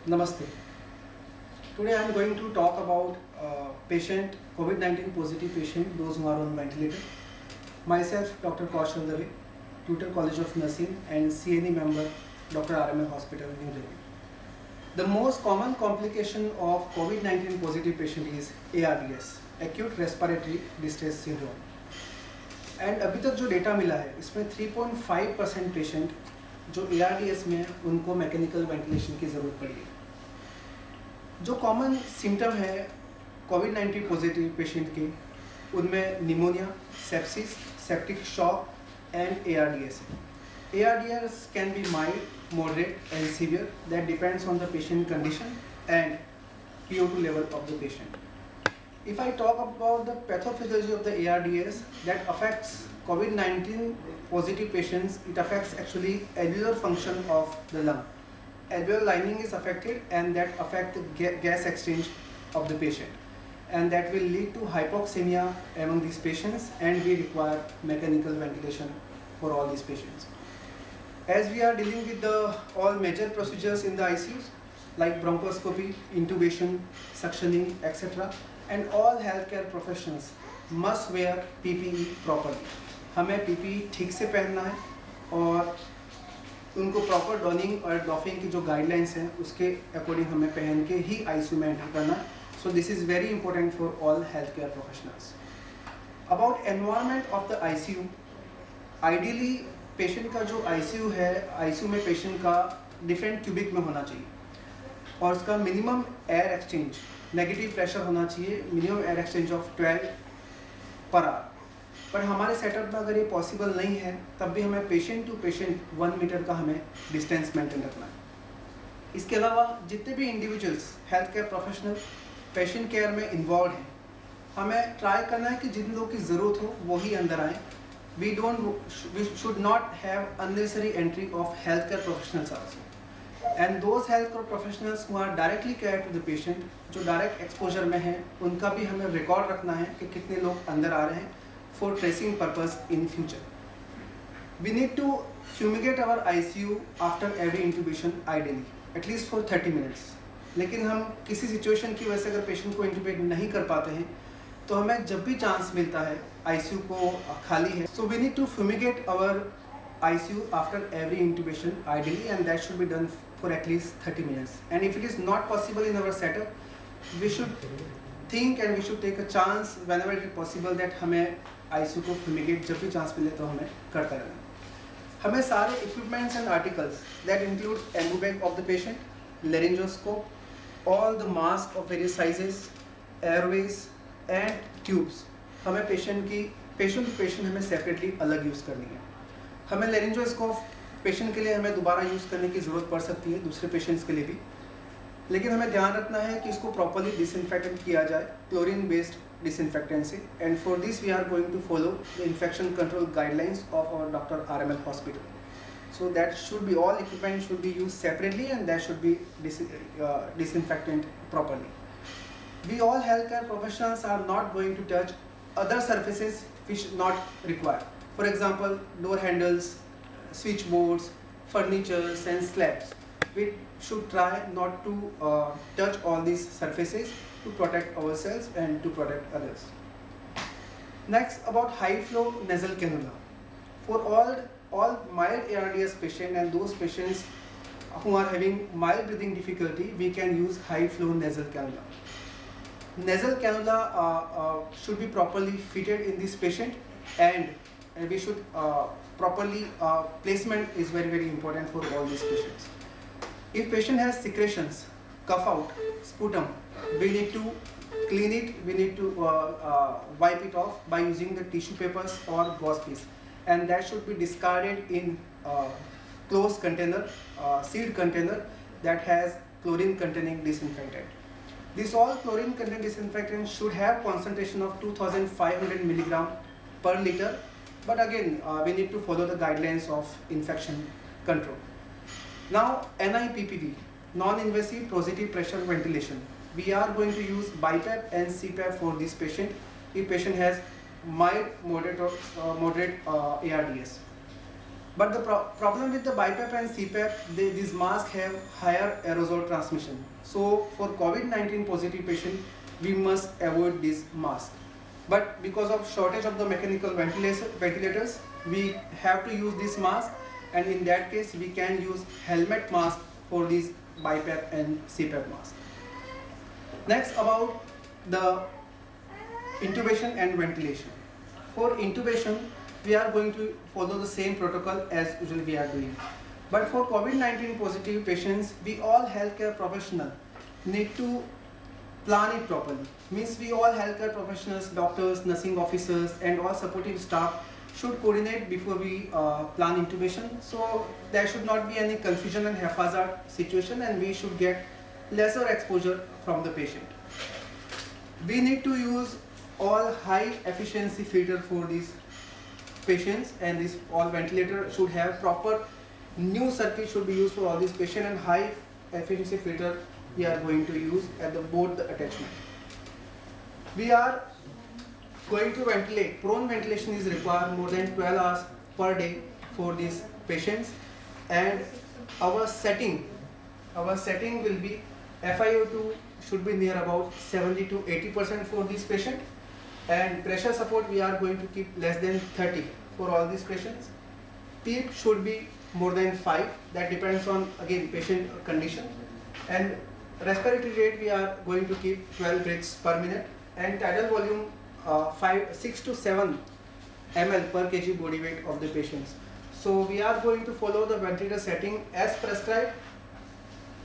Namaste. Today I am going to talk about patient COVID-19 positive patient, those who are on ventilator. Myself, Dr. Kaushal Dave, Tutor College of Nursing and CNE member, Dr. RML Hospital, New Delhi. The most common complication of COVID-19 positive patient is ARDS, Acute Respiratory Distress Syndrome. And अभी तक जो data मिला है इसमें 3.5% patient जो ARDS में उनको mechanical ventilation की ज़रूरत पड़ी है. जो कॉमन सिम्टम है कोविड-19 पॉजिटिव पेशेंट के, उनमें pneumonia, sepsis, septic shock and ARDS है. ARDS can be mild, moderate and severe. That depends on the patient condition and PO2 level of the patient. If I talk about the pathophysiology of the ARDS that affects COVID-19 positive patients, it affects actually alveolar function of the lung. Alveolar lining is affected and that affect the gas exchange of the patient, and that will lead to hypoxemia among these patients, and we require mechanical ventilation for all these patients. As we are dealing with the all major procedures in the ICUs like bronchoscopy, intubation, suctioning, etc., and all healthcare professionals must wear PPE properly. हमें PPE ठीक से पहनना है और उनको proper dawning और doffing की जो गाइडलाइंस हैं उसके अकॉर्डिंग हमें पहन के ही ICU में एंटर करना है. So this is very important for all health care professionals. About environment of the ICU, ideally patient का जो ICU है, ICU में पेशेंट का डिफरेंट क्यूबिक में होना चाहिए और उसका minimum air exchange, negative pressure होना चाहिए, minimum air exchange of 12 per hour. पर हमारे सेटअप में अगर ये पॉसिबल नहीं है तब भी हमें पेशेंट टू पेशेंट 1 मीटर का हमें डिस्टेंस मेंटेन रखना है. इसके अलावा जितने भी individuals health care professional patient care में इन्वॉल्व हैं, हमें ट्राई करना है कि जिन लोगों की ज़रूरत हो वो ही अंदर आएँ. We should not have unnecessary entry of health care professionals also. And those health care professionals who are directly care to the patient, जो डायरेक्ट एक्सपोजर में हैं, उनका भी हमें रिकॉर्ड रखना है कि कितने लोग अंदर आ रहे हैं for tracing purpose in future. We need to fumigate our ICU after every intubation ideally at least for 30 minutes. लेकिन हम किसी सिचुएशन की वजह से अगर पेशेंट को इंट्यूबेट नहीं कर पाते हैं तो हमें जब भी चांस मिलता है ICU को खाली है, so we need to fumigate our ICU after every intubation ideally, and that should be done for at least 30 minutes. And if it is not possible in our setup, we should think and we should take a chance whenever it is possible that हमें ICU को fumigate जब भी chance मिले तो हमें करता रहना. हमें सारे equipments and articles that include ambu bag of the patient, laryngoscope, all the masks of various sizes, airways and tubes, हमें patient हमें separately अलग यूज़ करनी है. हमें लेरिंजोस्कोप पेशेंट के लिए हमें दोबारा यूज़ करने की ज़रूरत पड़ सकती है, दूसरे पेशेंट्स के लिए भी, लेकिन हमें ध्यान रखना है कि इसको प्रॉपर्ली डिसइंफेक्टेंट किया जाए क्लोरीन बेस्ड डिसइंफेक्टेंट से. And for this we are going to follow the infection control guidelines of our doctor RML hospital. So that should be all equipment should be use separately and that should be disinfectant properly. We all health care professionals are not going to touch other surfaces which not required. For example, door handles, switchboards, furnitures and slabs. We should try not to touch all these surfaces to protect ourselves and to protect others. Next, about high flow nasal cannula. For all mild ARDS patients and those patients who are having mild breathing difficulty, we can use high flow nasal cannula. Nasal cannula should be properly fitted in this patient, and we should properly placement is very important for all these patients. If patient has secretions, cough out, sputum, we need to clean it, we need to wipe it off by using the tissue papers or gauze piece, and that should be discarded in closed container, sealed container that has chlorine containing disinfectant. This all chlorine containing disinfectant should have concentration of 2500 milligram per liter. But again, we need to follow the guidelines of infection control. Now, NIPPV, non-invasive positive pressure ventilation. We are going to use BiPAP and CPAP for this patient if patient has mild, moderate ARDS. But the problem with the BiPAP and CPAP, these masks have higher aerosol transmission. So for COVID-19 positive patient, we must avoid this mask. But because of shortage of the mechanical ventilators, we have to use this mask, and in that case, we can use helmet mask for these BiPAP and CPAP mask. Next, about the intubation and ventilation. For intubation, we are going to follow the same protocol as usually we are doing. But for COVID-19 positive patients, we all healthcare professionals need to plan it properly. Means we all healthcare professionals, doctors, nursing officers, and all supportive staff should coordinate before we plan intubation. So there should not be any confusion and haphazard situation, and we should get lesser exposure from the patient. We need to use all high efficiency filter for these patients, and this all ventilator should have proper new circuit should be used for all these patients, and high efficiency filter we are going to use at the both the attachment. We are going to ventilate. Prone ventilation is required more than 12 hours per day for these patients, and our setting will be FiO2 should be near about 70 to 80% for this patient, and pressure support we are going to keep less than 30 for all these patients. PEEP should be more than 5, that depends on again patient condition, and respiratory rate we are going to keep 12 breaths per minute, and tidal volume 6 to 7 ml per kg body weight of the patients. So we are going to follow the ventilator setting as prescribed,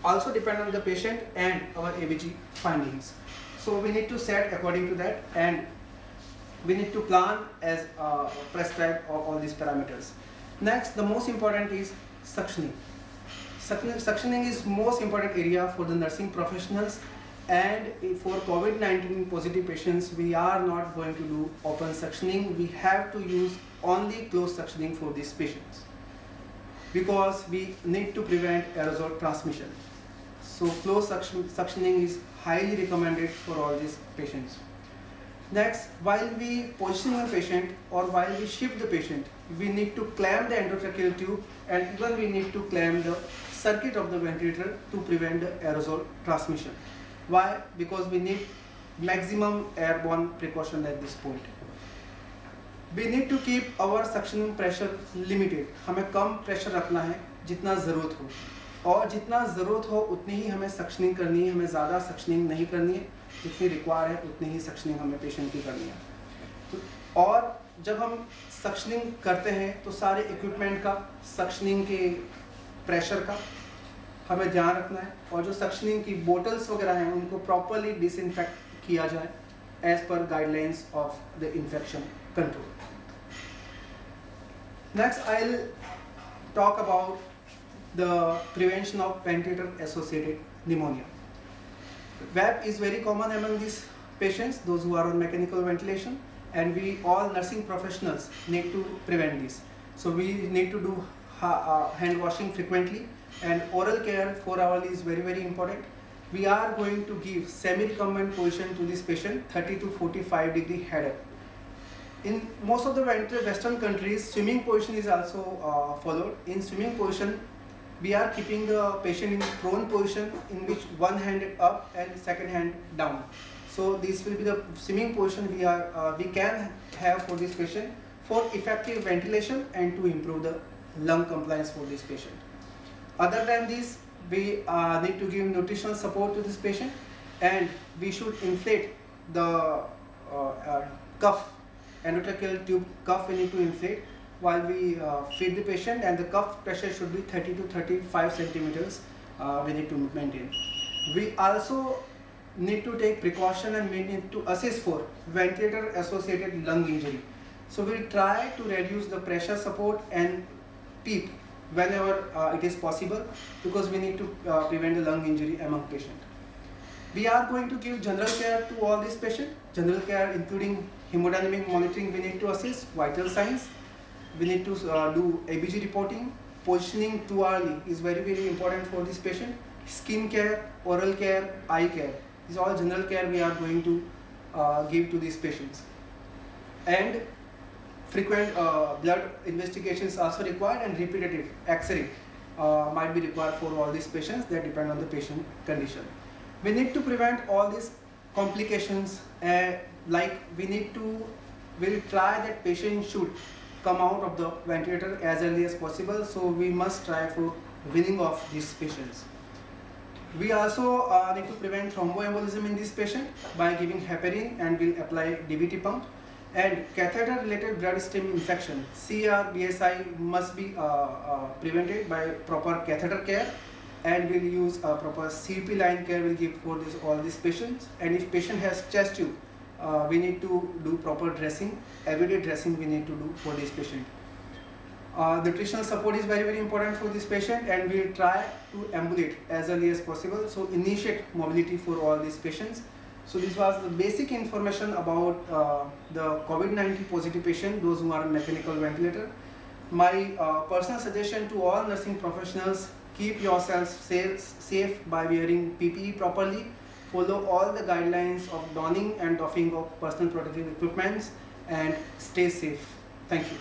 also depend on the patient and our ABG findings. So we need to set according to that, and we need to plan as prescribed all these parameters. Next, the most important is suctioning. Suctioning is most important area for the nursing professionals, and for COVID-19 positive patients, we are not going to do open suctioning. We have to use only closed suctioning for these patients because we need to prevent aerosol transmission. So closed suctioning is highly recommended for all these patients. Next, while we position the patient or while we shift the patient, we need to clamp the endotracheal tube, and even we need to clamp the circuit of the ventilator to prevent the aerosol transmission. Why? Because we need maximum airborne precaution at this point. We need to keep our suction pressure limited. हमें कम pressure रखना है जितना ज़रूरत हो, और जितना ज़रूरत हो उतनी ही हमें सक्शनिंग करनी है, हमें ज़्यादा सक्शनिंग नहीं करनी है, जितनी रिक्वायर है उतनी ही सक्शनिंग हमें पेशेंट की करनी है। तो और जब हम सक्शनिंग करते हैं तो सारे इक्विपमेंट का, सक्शनिंग के प्रेशर का हमें ध्यान रखना है, और जो सक्शनिंग की बोटल्स वगैरह हैं उनको प्रॉपरली डिसइंफेक्ट किया जाए as per guidelines of the infection control. Next, I'll talk about the prevention of ventilator-associated pneumonia. VAP is very common among these patients, those who are on mechanical ventilation, and we all nursing professionals need to prevent this. So we need to do hand washing frequently, and oral care 4 hourly is very, very important. We are going to give semi-recumbent position to this patient, 30 to 45 degree head up. In most of the Western countries, swimming position is also followed. In swimming position, we are keeping the patient in prone position, in which one hand up and second hand down. So this will be the swimming position we can have for this patient for effective ventilation and to improve the lung compliance for this patient. Other than this, we need to give nutritional support to this patient, and we should inflate the cuff, endotracheal tube cuff we need to inflate while we feed the patient, and the cuff pressure should be 30 to 35 centimeters we need to maintain. We also need to take precaution and we need to assess for ventilator associated lung injury. So we'll try to reduce the pressure support and PEEP whenever it is possible, because we need to prevent the lung injury among patients. We are going to give general care to all these patients. General care including hemodynamic monitoring we need to assess, vital signs, we need to do ABG reporting, positioning too early is very, very important for this patient, skin care, oral care, eye care. These are all general care we are going to give to these patients. And frequent blood investigations also required, and repeated X-ray might be required for all these patients. That depend on the patient condition. We need to prevent all these complications, like we'll try that patient should come out of the ventilator as early as possible, so we must try for weaning off these patients. We also need to prevent thromboembolism in this patient by giving heparin, and we'll apply DVT pump. And catheter related bloodstream infection, CR, BSI, must be prevented by proper catheter care, and we'll use proper CP line care we'll give for all these patients. And if patient has chest tube, we need to do proper dressing, everyday dressing we need to do for this patient. Nutritional support is very, very important for this patient, and we'll try to ambulate as early as possible, so initiate mobility for all these patients. So this was the basic information about the COVID-19 positive patient, those who are on mechanical ventilator. My personal suggestion to all nursing professionals: keep yourself safe by wearing PPE properly, follow all the guidelines of donning and doffing of personal protective equipments, and stay safe. Thank you.